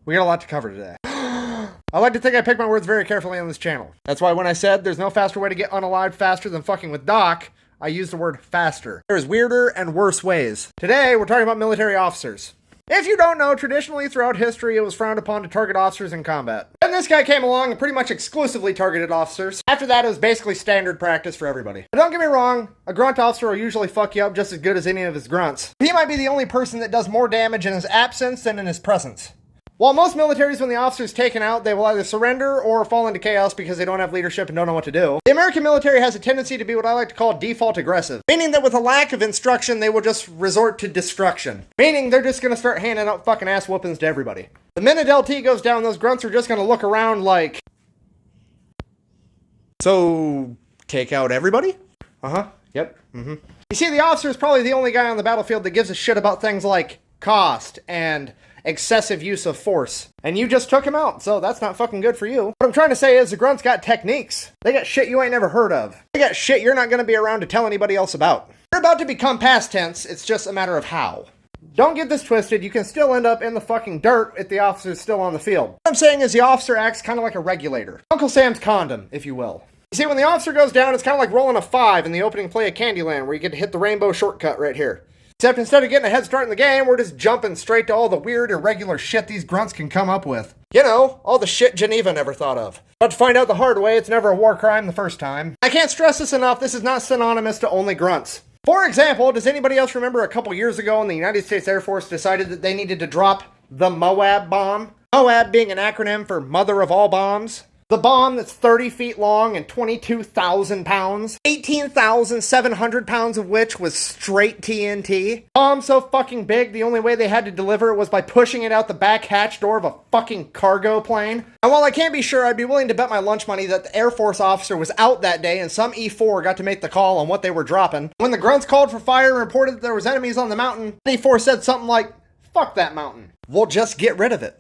We got a lot to cover today. I like to think I pick my words very carefully on this channel. That's why when I said there's no faster way to get unalived faster than fucking with Doc, I used the word faster. There's weirder and worse ways. Today, we're talking about military officers. If you don't know, traditionally throughout history, it was frowned upon to target officers in combat. Then this guy came along and pretty much exclusively targeted officers. After that, it was basically standard practice for everybody. But don't get me wrong, a grunt officer will usually fuck you up just as good as any of his grunts. He might be the only person that does more damage in his absence than in his presence. While most militaries, when the officer's taken out, they will either surrender or fall into chaos because they don't have leadership and don't know what to do. The American military has a tendency to be what I like to call default aggressive, meaning that with a lack of instruction, they will just resort to destruction. Meaning they're just gonna start handing out fucking ass whoopings to everybody. The minute LT goes down, those grunts are just gonna look around like, so take out everybody? Yep. You see, the officer is probably the only guy on the battlefield that gives a shit about things like cost and excessive use of force. And you just took him out, so that's not fucking good for you. What I'm trying to say is the grunts got techniques. They got shit you ain't never heard of. They got shit you're not gonna be around to tell anybody else about. They're about to become past tense, it's just a matter of how. Don't get this twisted, you can still end up in the fucking dirt if the officer's still on the field. What I'm saying is the officer acts kind of like a regulator. Uncle Sam's condom, if you will. You see, when the officer goes down, it's kind of like rolling a 5 in the opening play of Candyland, where you get to hit the rainbow shortcut right here. Except instead of getting a head start in the game, we're just jumping straight to all the weird, irregular shit these grunts can come up with. You know, all the shit Geneva never thought of. But to find out the hard way, it's never a war crime the first time. I can't stress this enough, this is not synonymous to only grunts. For example, does anybody else remember a couple years ago when the United States Air Force decided that they needed to drop the Moab Bomb? Moab being an acronym for Mother of All Bombs. The bomb that's 30 feet long and 22,000 pounds, 18,700 pounds of which was straight TNT. Bomb so fucking big, the only way they had to deliver it was by pushing it out the back hatch door of a fucking cargo plane. And while I can't be sure, I'd be willing to bet my lunch money that the Air Force officer was out that day and some E4 got to make the call on what they were dropping. When the grunts called for fire and reported that there was enemies on the mountain, E4 said something like, "Fuck that mountain. We'll just get rid of it."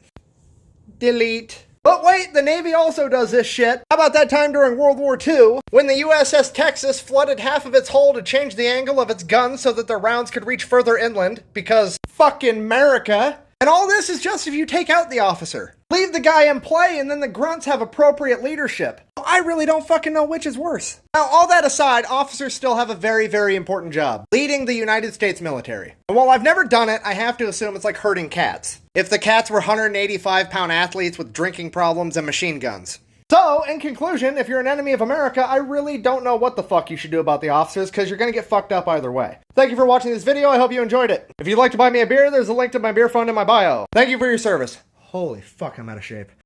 Delete. But wait, the Navy also does this shit. How about that time during World War II, when the USS Texas flooded half of its hull to change the angle of its guns so that the rounds could reach further inland, because fucking America. And all this is just if you take out the officer. Leave the guy in play and then the grunts have appropriate leadership. I really don't fucking know which is worse. Now, all that aside, officers still have a very, very important job. Leading the United States military. And while I've never done it, I have to assume it's like herding cats. If the cats were 185-pound athletes with drinking problems and machine guns. So, in conclusion, if you're an enemy of America, I really don't know what the fuck you should do about the officers, because you're gonna get fucked up either way. Thank you for watching this video, I hope you enjoyed it. If you'd like to buy me a beer, there's a link to my beer fund in my bio. Thank you for your service. Holy fuck, I'm out of shape.